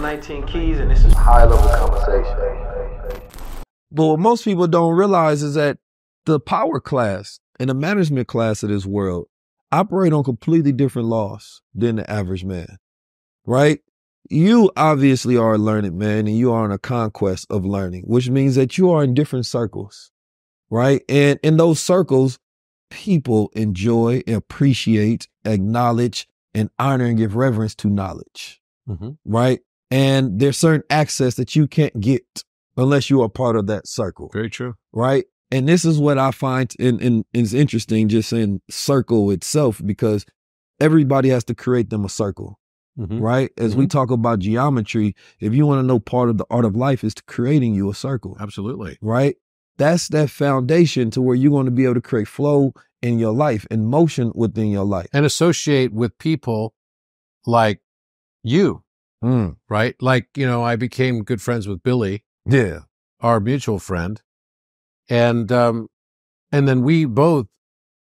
19 Keys, and this is high-level conversation. But what most people don't realize is that the power class and the management class of this world operate on completely different laws than the average man, right? You obviously are a learned man, and you are on a conquest of learning, which means that you are in different circles, right? And in those circles, people enjoy, appreciate, acknowledge, and honor and give reverence to knowledge, right? And there's certain access that you can't get unless you are part of that circle. Very true. Right? And this is what I find is interesting just in circle itself, because everybody has to create them a circle, right? As we talk about geometry, if you want to know part of the art of life is to creating you a circle. Absolutely. Right? That's that foundation to where you're going to be able to create flow in your life and motion within your life. And associate with people like you, right? Like, you know, I became good friends with Billy. Yeah. Our mutual friend. And then we both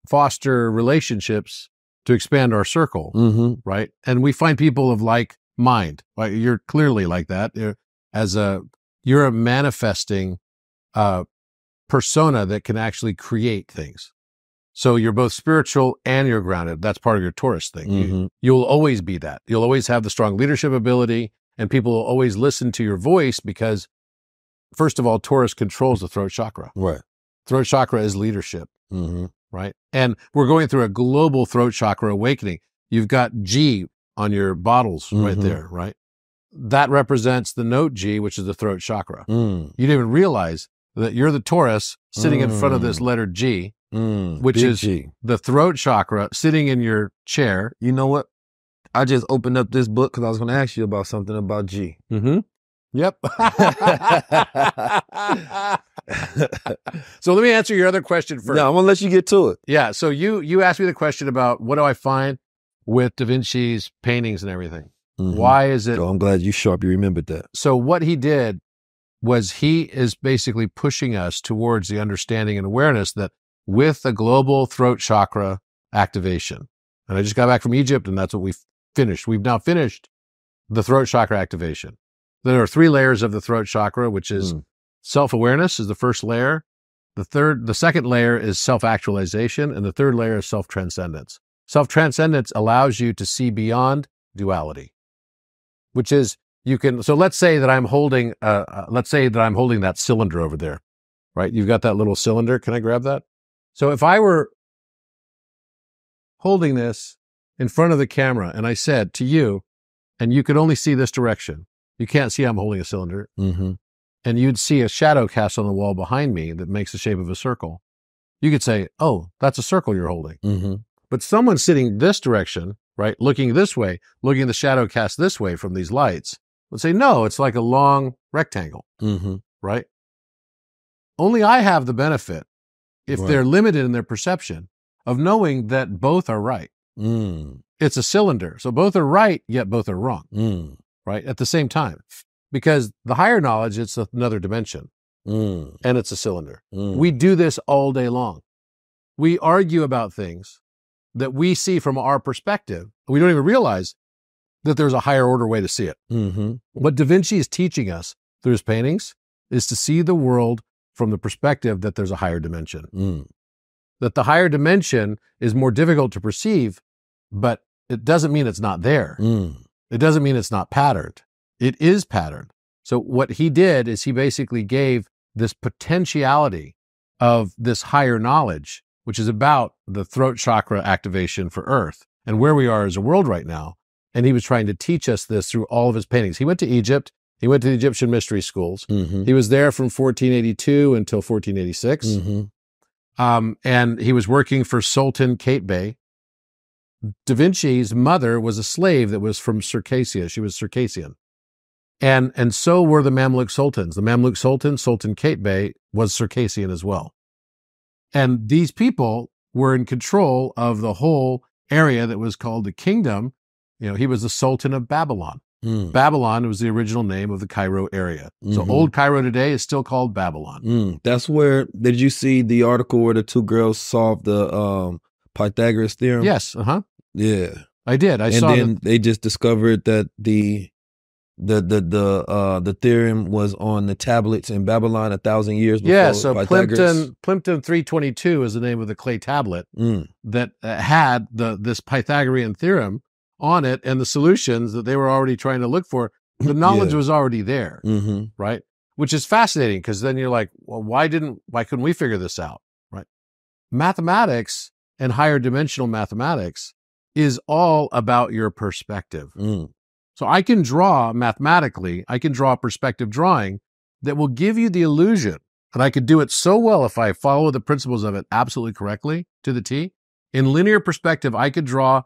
foster relationships to expand our circle, right? And we find people of like mind. Like you're clearly like that. You're a manifesting persona that can actually create things. So you're both spiritual and you're grounded. That's part of your Taurus thing. You'll always be that. You'll always have the strong leadership ability, and people will always listen to your voice because, first of all, Taurus controls the throat chakra. Right. Throat chakra is leadership, right? And we're going through a global throat chakra awakening. You've got G on your bottles right there, right? That represents the note G, which is the throat chakra. You didn't even realize that you're the Taurus sitting in front of this letter G, which is G. the throat chakra sitting in your chair. You know what? I just opened up this book because I was going to ask you about something about G. Yep. So let me answer your other question first. No, I'm going to let you get to it. Yeah. So you asked me the question about what do I find with Da Vinci's paintings and everything? Why is it? Oh, I'm glad you sharp. You remembered that. So what he did was he is basically pushing us towards the understanding and awareness that with a global throat chakra activation, and I just got back from Egypt and that's what we finished. We've now finished the throat chakra activation. There are 3 layers of the throat chakra, which is self-awareness is the first layer. The second layer is self-actualization, and the third layer is self-transcendence. Self-transcendence allows you to see beyond duality, which is so let's say that I'm holding that cylinder over there, right? You've got that little cylinder. Can I grab that? So if I were holding this in front of the camera and I said to you, and you could only see this direction, you can't see I'm holding a cylinder, and you'd see a shadow cast on the wall behind me that makes the shape of a circle. You could say, oh, that's a circle you're holding. But someone sitting this direction, right, looking this way, looking at the shadow cast this way from these lights, would say, no, it's like a long rectangle, right? Only I have the benefit, if they're limited in their perception, of knowing that both are right. It's a cylinder. So both are right, yet both are wrong, right? At the same time. Because the higher knowledge, it's another dimension, and it's a cylinder. We do this all day long. We argue about things that we see from our perspective. We don't even realize that there's a higher order way to see it. What Da Vinci is teaching us through his paintings is to see the world from the perspective that there's a higher dimension. That the higher dimension is more difficult to perceive, but it doesn't mean it's not there. It doesn't mean it's not patterned. It is patterned. So what he did is he basically gave this potentiality of this higher knowledge, which is about the throat chakra activation for Earth and where we are as a world right now. And he was trying to teach us this through all of his paintings. He went to Egypt. He went to the Egyptian mystery schools. He was there from 1482 until 1486. And he was working for Sultan Kate Bey. Da Vinci's mother was a slave that was from Circassia. She was Circassian. And so were the Mamluk sultans. The Mamluk sultan, Sultan Kate Bey, was Circassian as well. And these people were in control of the whole area that was called the kingdom. You know, he was the Sultan of Babylon. Babylon was the original name of the Cairo area. So old Cairo today is still called Babylon. That's where, did you see the article where the 2 girls solved the Pythagoras theorem? Yes. Yeah. I did. I saw and then they just discovered that the The theorem was on the tablets in Babylon 1,000 years before. Yeah, so Pythagoras. Plimpton 322 is the name of the clay tablet that had this Pythagorean theorem on it and the solutions that they were already trying to look for. The knowledge was already there, right? Which is fascinating, because then you're like, well, why couldn't we figure this out, right? Mathematics and higher dimensional mathematics is all about your perspective. So I can draw mathematically, I can draw a perspective drawing that will give you the illusion, and I could do it so well if I follow the principles of it absolutely correctly to the T. In linear perspective, I could draw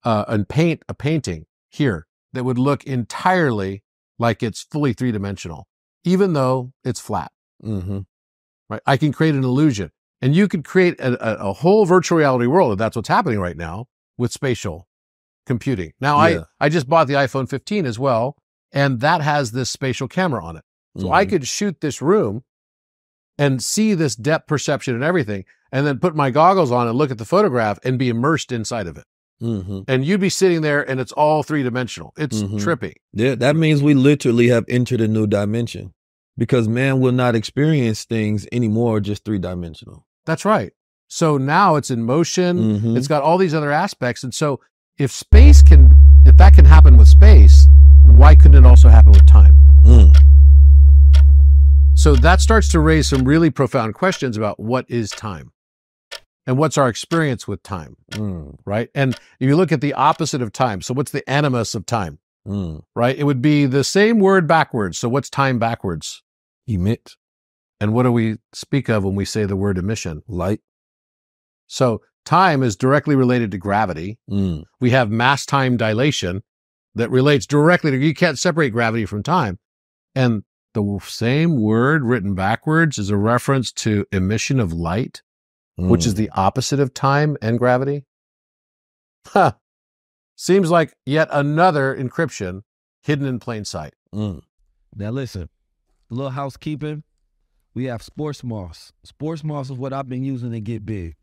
and paint a painting here that would look entirely like it's fully three-dimensional, even though it's flat. Right? I can create an illusion. And you could create a whole virtual reality world, and that's what's happening right now with spatial computing. Now, I just bought the iPhone 15 as well, and that has this spatial camera on it. So I could shoot this room and see this depth perception and everything, and then put my goggles on and look at the photograph and be immersed inside of it. And you'd be sitting there and it's all three-dimensional. It's trippy. Yeah, that means we literally have entered a new dimension, because man will not experience things anymore just three-dimensional. That's right. So now it's in motion. It's got all these other aspects. And so if that can happen with space, why couldn't it also happen with time? So that starts to raise some really profound questions about what is time and what's our experience with time, right? And if you look at the opposite of time, so what's the animus of time, right? It would be the same word backwards. So what's time backwards? Emit. And what do we speak of when we say the word emission? Light. So time is directly related to gravity. We have mass-time dilation that relates directly to, you can't separate gravity from time. And the same word written backwards is a reference to emission of light, which is the opposite of time and gravity. Seems like yet another encryption hidden in plain sight. Now listen, a little housekeeping. We have sports moss. Sports moss is what I've been using to get big.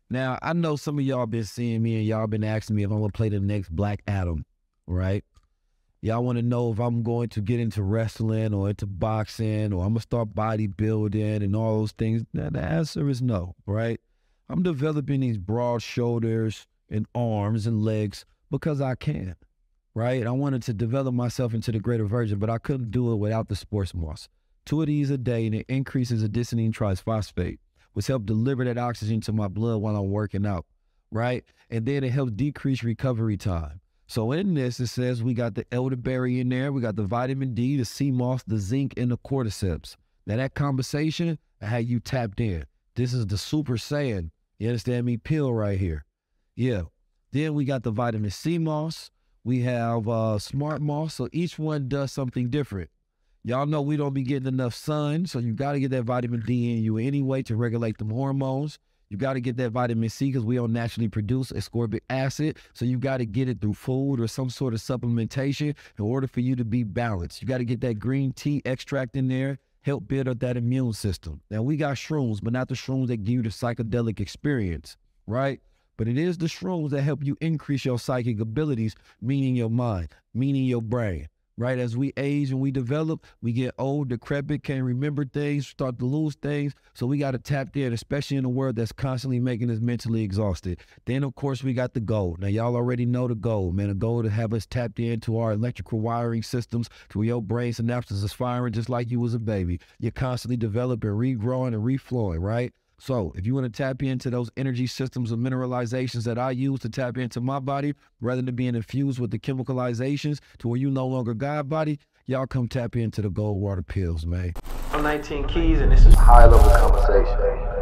Now, I know some of y'all been seeing me and y'all been asking me if I'm going to play the next Black Adam, right? Y'all want to know if I'm going to get into wrestling or into boxing, or I'm going to start bodybuilding and all those things. Now, the answer is no, right? I'm developing these broad shoulders and arms and legs because I can, right? I wanted to develop myself into the greater version, but I couldn't do it without the sports moss. 2 of these a day, and it increases adenosine triphosphate, which helps deliver that oxygen to my blood while I'm working out, right? And then it helps decrease recovery time. So in this, it says we got the elderberry in there, we got the vitamin D, the sea moss, the zinc, and the cordyceps. Now that conversation, I had you tapped in. This is the Super Saiyan, you understand me, pill right here. Yeah. Then we got the vitamin C moss. We have smart moss. So each one does something different. Y'all know we don't be getting enough sun, so you got to get that vitamin D in you anyway to regulate them hormones. You got to get that vitamin C because we don't naturally produce ascorbic acid, so you got to get it through food or some sort of supplementation in order for you to be balanced. You got to get that green tea extract in there, help build up that immune system. Now, we got shrooms, but not the shrooms that give you the psychedelic experience, right? But it is the shrooms that help you increase your psychic abilities, meaning your mind, meaning your brain. Right, as we age and we develop, we get old, decrepit, can't remember things, start to lose things. So we got to tap in, especially in a world that's constantly making us mentally exhausted. Then, of course, we got the gold. Now, y'all already know the gold, man. The gold to have us tapped into our electrical wiring systems to where your brain synapses is firing just like you was a baby. You're constantly developing, regrowing, and reflowing, right? So if you want to tap into those energy systems of mineralizations that I use to tap into my body, rather than being infused with the chemicalizations to where you no longer God body, y'all come tap into the gold water pills, man. I'm 19 Keys, and this is high level conversation.